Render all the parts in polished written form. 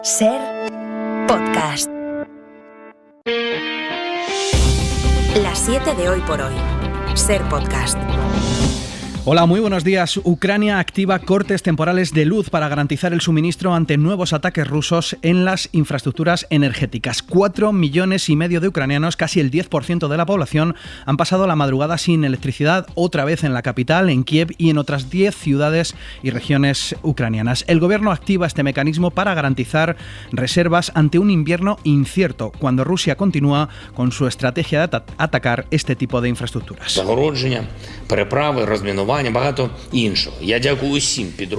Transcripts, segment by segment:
Ser Podcast. Las 7 de hoy por hoy. Ser Podcast. Hola, muy buenos días. Ucrania activa cortes temporales de luz para garantizar el suministro ante nuevos ataques rusos en las infraestructuras energéticas. 4,5 millones de ucranianos, casi el 10% de la población, han pasado la madrugada sin electricidad, otra vez en la capital, en Kiev y en otras 10 ciudades y regiones ucranianas. El gobierno activa este mecanismo para garantizar reservas ante un invierno incierto, cuando Rusia continúa con su estrategia de atacar este tipo de infraestructuras.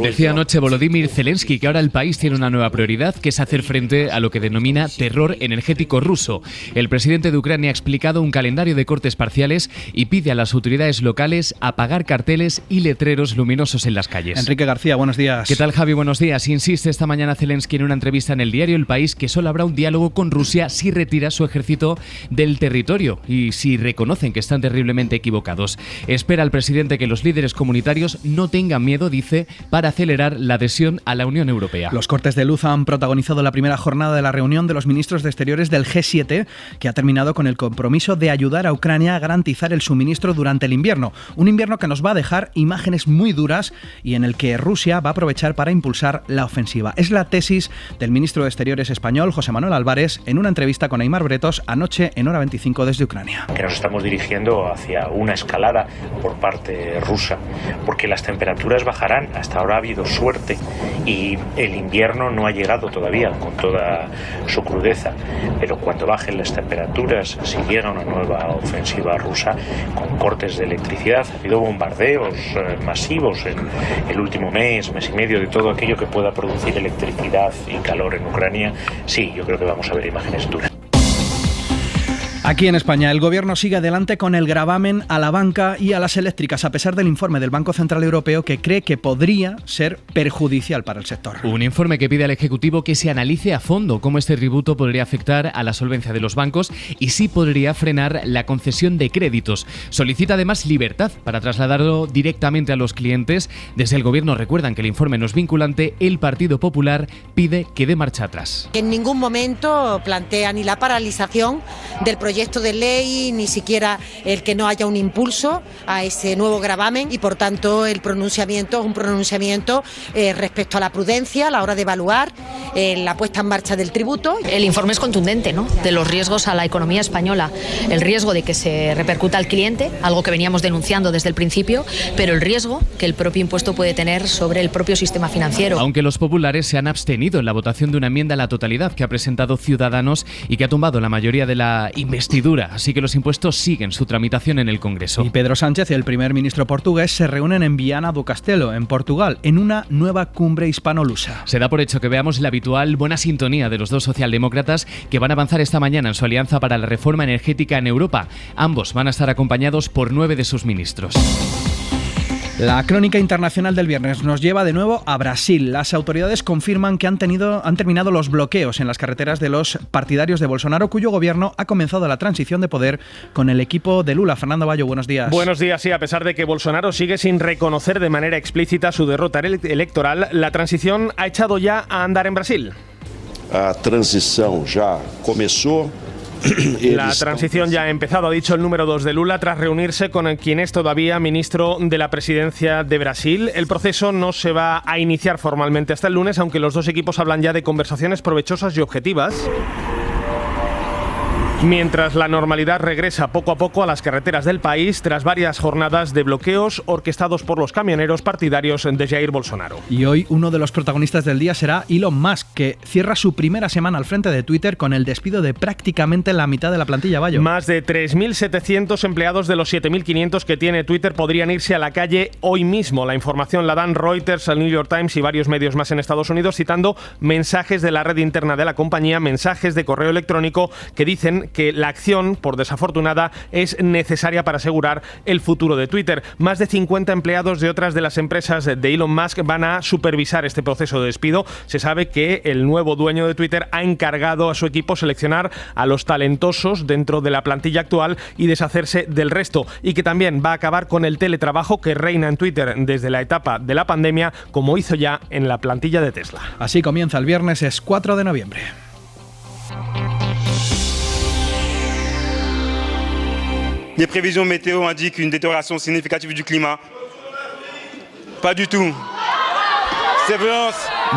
Decía anoche Volodymyr Zelensky que ahora el país tiene una nueva prioridad, que es hacer frente a lo que denomina terror energético ruso. El presidente de Ucrania ha explicado un calendario de cortes parciales y pide a las autoridades locales apagar carteles y letreros luminosos en las calles. Enrique García, buenos días. ¿Qué tal, Javi? Buenos días. Insiste esta mañana Zelensky en una entrevista en el diario El País que solo habrá un diálogo con Rusia si retira su ejército del territorio y si reconocen que están terriblemente equivocados. Espera al presidente que los líderes comunitarios no tengan miedo, dice, para acelerar la adhesión a la Unión Europea. Los cortes de luz han protagonizado la primera jornada de la reunión de los ministros de Exteriores del G7, que ha terminado con el compromiso de ayudar a Ucrania a garantizar el suministro durante el invierno. Un invierno que nos va a dejar imágenes muy duras y en el que Rusia va a aprovechar para impulsar la ofensiva. Es la tesis del ministro de Exteriores español, José Manuel Álvarez, en una entrevista con Aimar Bretos anoche en Hora 25 desde Ucrania. Que nos estamos dirigiendo hacia una escalada por parte rusa, porque las temperaturas bajarán. Hasta ahora ha habido suerte y el invierno no ha llegado todavía con toda su crudeza, pero cuando bajen las temperaturas, si llega una nueva ofensiva rusa con cortes de electricidad, ha habido bombardeos masivos en el último mes y medio de todo aquello que pueda producir electricidad y calor en Ucrania. Sí, yo creo que vamos a ver imágenes duras. Aquí en España, el gobierno sigue adelante con el gravamen a la banca y a las eléctricas, a pesar del informe del Banco Central Europeo que cree que podría ser perjudicial para el sector. Un informe que pide al Ejecutivo que se analice a fondo cómo este tributo podría afectar a la solvencia de los bancos y si podría frenar la concesión de créditos. Solicita además libertad para trasladarlo directamente a los clientes. Desde el gobierno recuerdan que el informe no es vinculante. El Partido Popular pide que dé marcha atrás. En ningún momento plantea ni la paralización del proyecto de ley, ni siquiera el que no haya un impulso a ese nuevo gravamen y por tanto el pronunciamiento es un pronunciamiento respecto a la prudencia a la hora de evaluar la puesta en marcha del tributo. El informe es contundente, ¿no?, de los riesgos a la economía española, el riesgo de que se repercuta al cliente, algo que veníamos denunciando desde el principio, pero el riesgo que el propio impuesto puede tener sobre el propio sistema financiero. Aunque los populares se han abstenido en la votación de una enmienda a la totalidad que ha presentado Ciudadanos y que ha tumbado la mayoría de la investidura, así que los impuestos siguen su tramitación en el Congreso. Y Pedro Sánchez y el primer ministro portugués se reúnen en Viana do Castelo, en Portugal, en una nueva cumbre hispano-lusa. Se da por hecho que veamos la habitual buena sintonía de los dos socialdemócratas que van a avanzar esta mañana en su alianza para la reforma energética en Europa. Ambos van a estar acompañados por 9 de sus ministros. La crónica internacional del viernes nos lleva de nuevo a Brasil. Las autoridades confirman que han terminado los bloqueos en las carreteras de los partidarios de Bolsonaro, cuyo gobierno ha comenzado la transición de poder con el equipo de Lula. Fernando Bayo, buenos días. Buenos días, sí. A pesar de que Bolsonaro sigue sin reconocer de manera explícita su derrota electoral, la transición ha echado ya a andar en Brasil. La transición ya comenzó. La transición ya ha empezado, ha dicho el número 2 de Lula, tras reunirse con quien es todavía ministro de la presidencia de Brasil. El proceso no se va a iniciar formalmente hasta el lunes, aunque los dos equipos hablan ya de conversaciones provechosas y objetivas. Mientras la normalidad regresa poco a poco a las carreteras del país tras varias jornadas de bloqueos orquestados por los camioneros partidarios de Jair Bolsonaro. Y hoy uno de los protagonistas del día será Elon Musk, que cierra su primera semana al frente de Twitter con el despido de prácticamente la mitad de la plantilla. Bayo. Más de 3.700 empleados de los 7.500 que tiene Twitter podrían irse a la calle hoy mismo. La información la dan Reuters, el New York Times y varios medios más en Estados Unidos, citando mensajes de la red interna de la compañía, mensajes de correo electrónico que dicen que la acción, por desafortunada, es necesaria para asegurar el futuro de Twitter. Más de 50 empleados de otras de las empresas de Elon Musk van a supervisar este proceso de despido. Se sabe que el nuevo dueño de Twitter ha encargado a su equipo seleccionar a los talentosos dentro de la plantilla actual y deshacerse del resto, y que también va a acabar con el teletrabajo que reina en Twitter desde la etapa de la pandemia, como hizo ya en la plantilla de Tesla. Así comienza el viernes, es 4 de noviembre. Les prévisions météo indiquent une détérioration significative du climat. Pas du tout.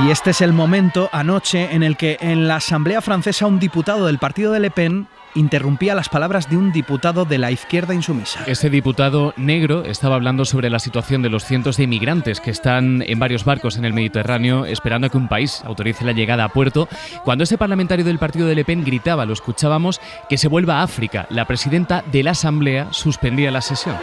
Y este es el momento anoche en el que en la Asamblea francesa un diputado del partido de Le Pen interrumpía las palabras de un diputado de la izquierda insumisa. Este diputado negro estaba hablando sobre la situación de los cientos de inmigrantes que están en varios barcos en el Mediterráneo esperando a que un país autorice la llegada a puerto, cuando ese parlamentario del partido de Le Pen gritaba, lo escuchábamos, que se vuelva a África. La presidenta de la Asamblea suspendía la sesión.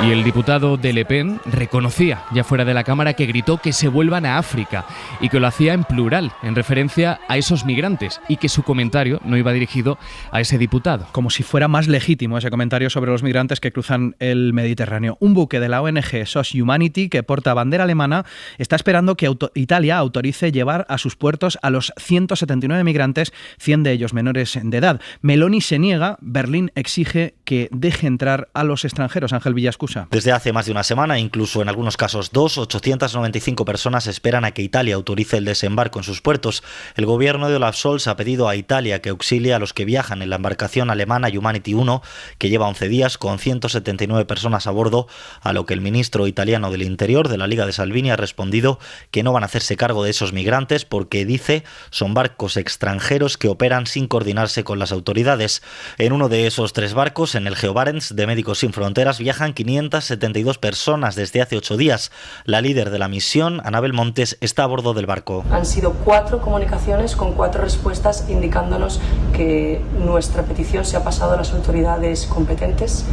Y el diputado de Le Pen reconocía, ya fuera de la Cámara, que gritó que se vuelvan a África y que lo hacía en plural, en referencia a esos migrantes, y que su comentario no iba dirigido a ese diputado. Como si fuera más legítimo ese comentario sobre los migrantes que cruzan el Mediterráneo. Un buque de la ONG SOS Humanity, que porta bandera alemana, está esperando que Italia autorice llevar a sus puertos a los 179 migrantes, 100 de ellos menores de edad. Meloni se niega, Berlín exige que deje entrar a los extranjeros. Ángel Villascusa. Desde hace más de una semana, incluso en algunos casos 895 personas esperan a que Italia autorice el desembarco en sus puertos. El gobierno de Olaf Scholz ha pedido a Italia que auxilie a los que viajan en la embarcación alemana Humanity 1, que lleva 11 días con 179 personas a bordo, a lo que el ministro italiano del Interior de la Liga de Salvini ha respondido que no van a hacerse cargo de esos migrantes porque, dice, son barcos extranjeros que operan sin coordinarse con las autoridades. En uno de esos 3 barcos, en el GeoBarents de Médicos Sin Fronteras, viajan 572 personas desde hace 8 días. La líder de la misión, Anabel Montes, está a bordo del barco. Han sido 4 comunicaciones con 4 respuestas indicándonos que nuestra petición se ha pasado a las autoridades competentes.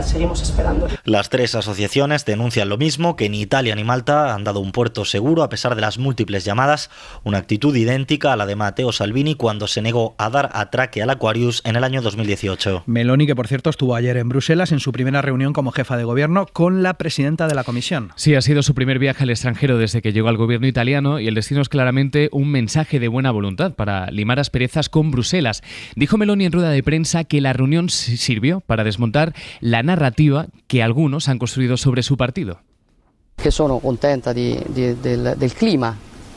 Seguimos esperando. Las 3 asociaciones denuncian lo mismo, que ni Italia ni Malta han dado un puerto seguro a pesar de las múltiples llamadas, una actitud idéntica a la de Matteo Salvini cuando se negó a dar atraque al Aquarius en el año 2018. Meloni, que por cierto estuvo ayer en Bruselas en su primera reunión como jefa de gobierno con la presidenta de la Comisión. Sí, ha sido su primer viaje al extranjero desde que llegó al gobierno italiano y el destino es claramente un mensaje de buena voluntad para limar asperezas con Bruselas. Dijo Meloni en rueda de prensa que la reunión sirvió para desmontar la narrativa que algunos han construido sobre su partido. Que sono contenta del clima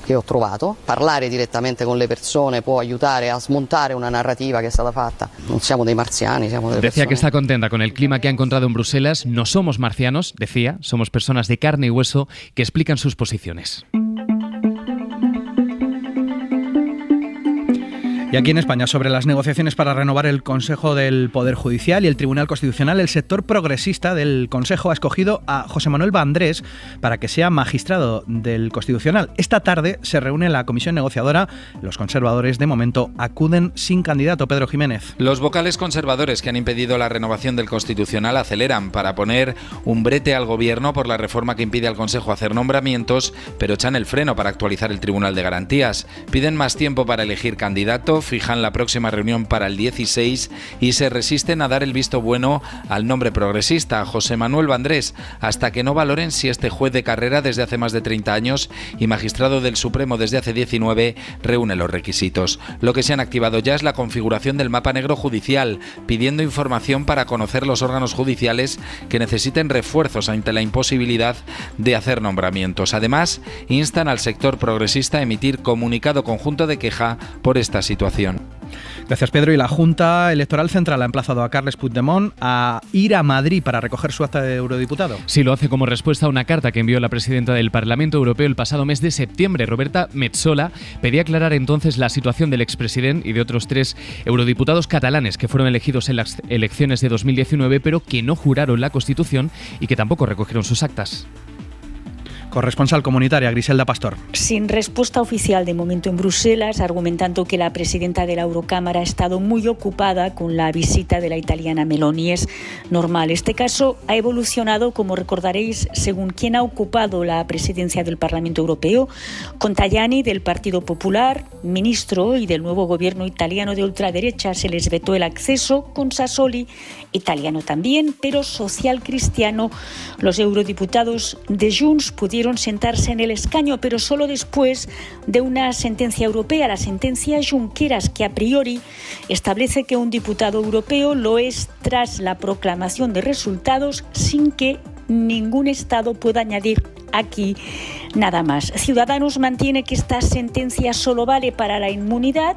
che ho trovato. Parlare direttamente con le persone può aiutare a smontare una narrativa che è stata fatta. Non siamo dei marziani, siamo delle Decía persone. que está contenta con el clima que ha encontrado en Bruselas. No somos marcianos, decía, somos personas de carne y hueso que explican sus posiciones. Y aquí en España, sobre las negociaciones para renovar el Consejo del Poder Judicial y el Tribunal Constitucional, el sector progresista del Consejo ha escogido a José Manuel Vandrés para que sea magistrado del Constitucional. Esta tarde se reúne la comisión negociadora. Los conservadores, de momento, acuden sin candidato. Pedro Jiménez. Los vocales conservadores que han impedido la renovación del Constitucional aceleran para poner un brete al Gobierno por la reforma que impide al Consejo hacer nombramientos, pero echan el freno para actualizar el Tribunal de Garantías. Piden más tiempo para elegir candidato, fijan la próxima reunión para el 16 y se resisten a dar el visto bueno al nombre progresista, José Manuel Vandrés, hasta que no valoren si este juez de carrera desde hace más de 30 años y magistrado del Supremo desde hace 19 reúne los requisitos. Lo que se han activado ya es la configuración del mapa negro judicial, pidiendo información para conocer los órganos judiciales que necesiten refuerzos ante la imposibilidad de hacer nombramientos. Además, instan al sector progresista a emitir comunicado conjunto de queja por esta situación. Gracias, Pedro. Y la Junta Electoral Central ha emplazado a Carles Puigdemont a ir a Madrid para recoger su acta de eurodiputado. Sí, lo hace como respuesta a una carta que envió la presidenta del Parlamento Europeo el pasado mes de septiembre. Roberta Metsola pedía aclarar entonces la situación del expresidente y de otros 3 eurodiputados catalanes que fueron elegidos en las elecciones de 2019, pero que no juraron la Constitución y que tampoco recogieron sus actas. corresponsal comunitaria Griselda Pastor. Sin respuesta oficial de momento en Bruselas, argumentando que la presidenta de la Eurocámara ha estado muy ocupada con la visita de la italiana Meloni. Es normal. Este caso ha evolucionado, como recordaréis, según quien ha ocupado la presidencia del Parlamento Europeo, con Tajani del Partido Popular, ministro, y del nuevo gobierno italiano de ultraderecha se les vetó el acceso, con Sassoli, italiano también, pero socialcristiano. Los eurodiputados de Junts pudieron sentarse en el escaño, pero solo después de una sentencia europea, la sentencia Junqueras, que a priori establece que un diputado europeo lo es tras la proclamación de resultados sin que ningún Estado pueda añadir aquí nada más. Ciudadanos mantiene que esta sentencia solo vale para la inmunidad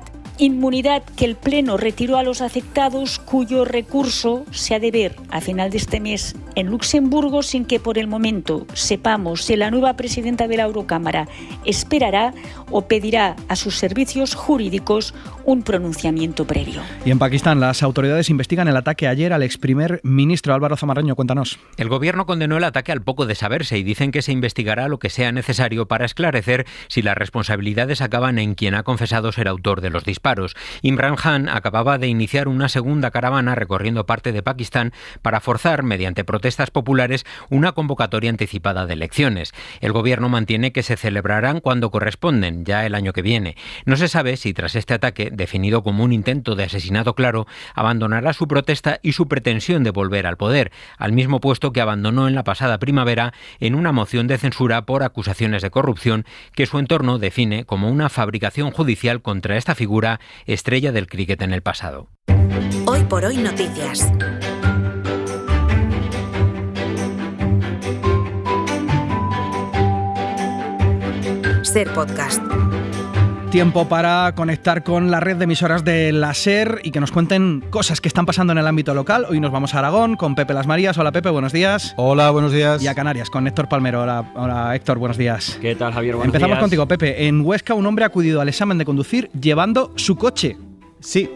que el Pleno retiró a los afectados, cuyo recurso se ha de ver a final de este mes en Luxemburgo, sin que por el momento sepamos si la nueva presidenta de la Eurocámara esperará o pedirá a sus servicios jurídicos un pronunciamiento previo. Y en Pakistán, las autoridades investigan el ataque ayer al ex primer ministro Álvaro Zamarreño. Cuéntanos. El gobierno condenó el ataque al poco de saberse y dicen que se investigará lo que sea necesario para esclarecer si las responsabilidades acaban en quien ha confesado ser autor de los disparos. Imran Khan acababa de iniciar una segunda caravana recorriendo parte de Pakistán para forzar, mediante protestas populares, una convocatoria anticipada de elecciones. El gobierno mantiene que se celebrarán cuando corresponden, ya el año que viene. No se sabe si tras este ataque, definido como un intento de asesinato claro, abandonará su protesta y su pretensión de volver al poder, al mismo puesto que abandonó en la pasada primavera en una moción de censura por acusaciones de corrupción que su entorno define como una fabricación judicial contra esta figura, estrella del críquet en el pasado. Hoy por hoy noticias. Ser Podcast. Tiempo para conectar con la red de emisoras de la SER y que nos cuenten cosas que están pasando en el ámbito local. Hoy nos vamos a Aragón con Pepe Las Marías. Hola Pepe, buenos días. Hola, buenos días. Y a Canarias con Héctor Palmero. Hola Héctor, buenos días. ¿Qué tal, Javier? Buenos Empezamos días. contigo, Pepe. En Huesca un hombre ha acudido al examen de conducir llevando su coche. Sí,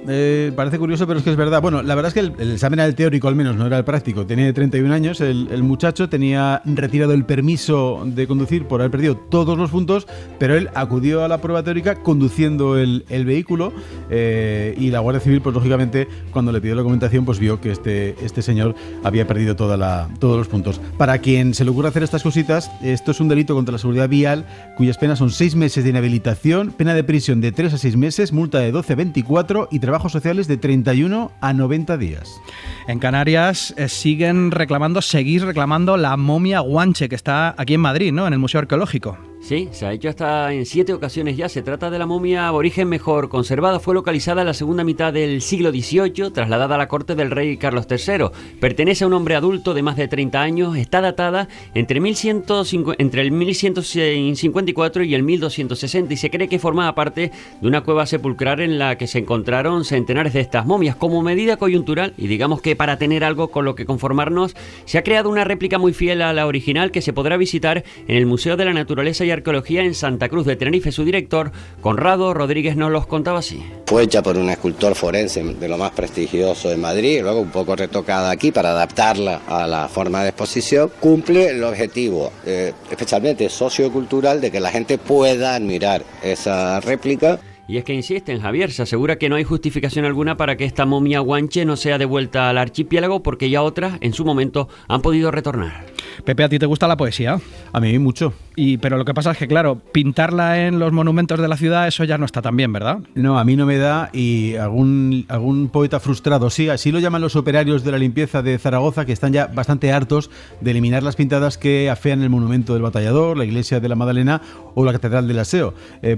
parece curioso, pero es que es verdad. Bueno, la verdad es que el examen era el teórico, al menos, no era el práctico. Tenía 31 años, el muchacho tenía retirado el permiso de conducir por haber perdido todos los puntos, pero él acudió a la prueba teórica conduciendo el vehículo y la Guardia Civil, pues lógicamente, cuando le pidió la documentación, pues vio que este señor había perdido todos los puntos. Para quien se le ocurra hacer estas cositas, esto es un delito contra la seguridad vial, cuyas penas son 6 meses de inhabilitación, pena de prisión de 3 a 6 meses, multa de 12 a 24 y trabajos sociales de 31 a 90 días. En Canarias seguís reclamando la momia Guanche, que está aquí en Madrid, ¿no? En el Museo Arqueológico. Sí, se ha hecho hasta en 7 ocasiones ya. Se trata de la momia aborigen mejor conservada. Fue localizada en la segunda mitad del siglo XVIII, trasladada a la corte del rey Carlos III. Pertenece a un hombre adulto de más de 30 años. Está datada entre el 1154 y el 1260 y se cree que formaba parte de una cueva sepulcral en la que se encontraron centenares de estas momias. Como medida coyuntural, y digamos que para tener algo con lo que conformarnos, se ha creado una réplica muy fiel a la original que se podrá visitar en el Museo de la Naturaleza y Arqueología en Santa Cruz de Tenerife. Su director, Conrado Rodríguez, nos los contaba así. Fue hecha por un escultor forense de lo más prestigioso de Madrid, luego un poco retocada aquí para adaptarla a la forma de exposición. Cumple el objetivo, especialmente sociocultural, de que la gente pueda admirar esa réplica. Y es que insisten, Javier, se asegura que no hay justificación alguna para que esta momia guanche no sea devuelta al archipiélago porque ya otras, en su momento, han podido retornar. Pepe, ¿a ti te gusta la poesía? A mí mucho. Pero lo que pasa es que, claro, pintarla en los monumentos de la ciudad, eso ya no está tan bien, ¿verdad? No, a mí no me da, y algún poeta frustrado, sí, así lo llaman los operarios de la limpieza de Zaragoza, que están ya bastante hartos de eliminar las pintadas que afean el monumento del Batallador, la iglesia de la Magdalena o la catedral del Aseo,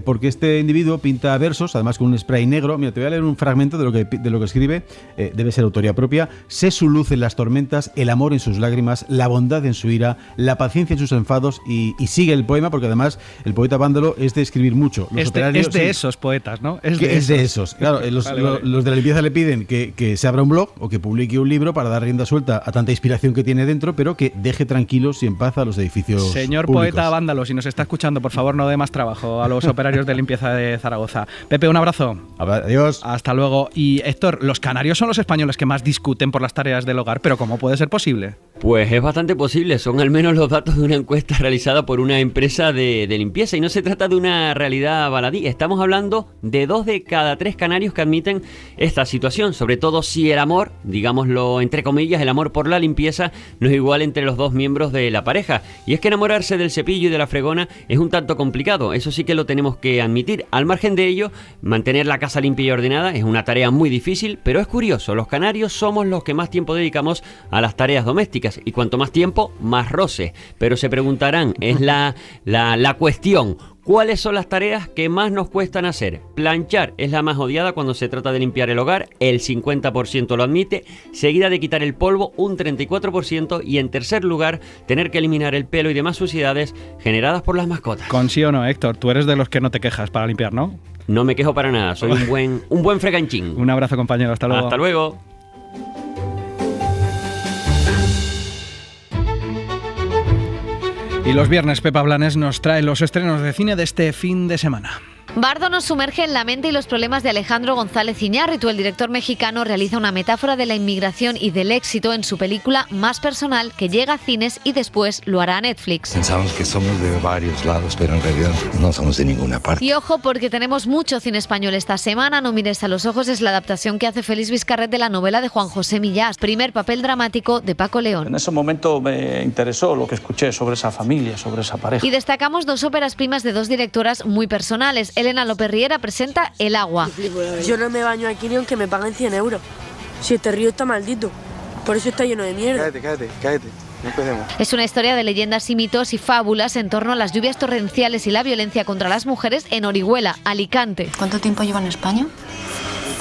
porque este individuo pinta versos, además con un spray negro. Mira, te voy a leer un fragmento de lo que escribe, debe ser autoría propia. Sé su luz en las tormentas, el amor en sus lágrimas, la bondad en su ira, la paciencia en sus enfados, y sigue el poema, porque además el poeta vándalo es de escribir mucho. Los operarios, es de esos poetas, ¿no? Es de esos. Claro, los de la limpieza le piden que se abra un blog o que publique un libro para dar rienda suelta a tanta inspiración que tiene dentro, pero que deje tranquilos y en paz a los edificios Señor públicos. Poeta vándalo, si nos está escuchando, por favor, no dé más trabajo a los operarios de limpieza de Zaragoza. Pepe, un abrazo. Adiós. Hasta luego. Y Héctor, los canarios son los españoles que más discuten por las tareas del hogar, pero ¿cómo puede ser posible? Pues es bastante posible, son al menos los datos de una encuesta realizada por una empresa de limpieza y no se trata de una realidad baladí, estamos hablando de 2 de cada 3 canarios que admiten esta situación, sobre todo si el amor, digámoslo entre comillas, el amor por la limpieza no es igual entre los 2 miembros de la pareja. Y es que enamorarse del cepillo y de la fregona es un tanto complicado, eso sí que lo tenemos que admitir. Al margen de ello, mantener la casa limpia y ordenada es una tarea muy difícil, pero es curioso, los canarios somos los que más tiempo dedicamos a las tareas domésticas. Y cuanto más tiempo, más roce. Pero se preguntarán, es la cuestión, ¿cuáles son las tareas que más nos cuestan hacer? Planchar es la más odiada cuando se trata de limpiar el hogar, el 50% lo admite, seguida de quitar el polvo, un 34%, y en tercer lugar, tener que eliminar el pelo y demás suciedades generadas por las mascotas. Con sí o no, Héctor, tú eres de los que no te quejas para limpiar, ¿no? No me quejo para nada, soy un buen freganchín. Un abrazo, compañero, hasta luego. Hasta luego. Y los viernes Pepa Blanes nos trae los estrenos de cine de este fin de semana. Bardo nos sumerge en la mente y los problemas de Alejandro González Iñárritu. El director mexicano realiza una metáfora de la inmigración y del éxito en su película Más Personal, que llega a cines y después lo hará a Netflix. Pensamos que somos de varios lados, pero en realidad no somos de ninguna parte. Y ojo, porque tenemos mucho cine español esta semana. No mires a los ojos es la adaptación que hace Félix Vizcarret de la novela de Juan José Millás, primer papel dramático de Paco León. En ese momento me interesó lo que escuché sobre esa familia, sobre esa pareja. Y destacamos 2 óperas primas de 2 directoras muy personales. Elena López Riera presenta El agua. Yo no me baño aquí ni aunque me paguen 100 euros. Si este río está maldito, por eso está lleno de mierda. Cállate. No empecemos. Es una historia de leyendas y mitos y fábulas en torno a las lluvias torrenciales y la violencia contra las mujeres en Orihuela, Alicante. ¿Cuánto tiempo lleva en España?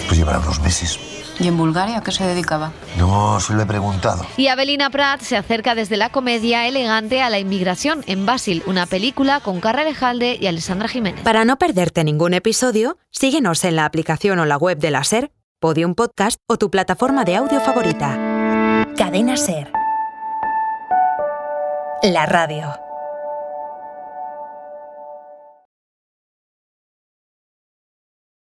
Pues llevará 2 meses. ¿Y en Bulgaria a qué se dedicaba? No se lo he preguntado. Y Avelina Prat se acerca desde la comedia elegante a la inmigración en Basil, una película con Carra Alejalde y Alessandra Jiménez. Para no perderte ningún episodio, síguenos en la aplicación o la web de la SER, Podium Podcast o tu plataforma de audio favorita. Cadena SER. La radio.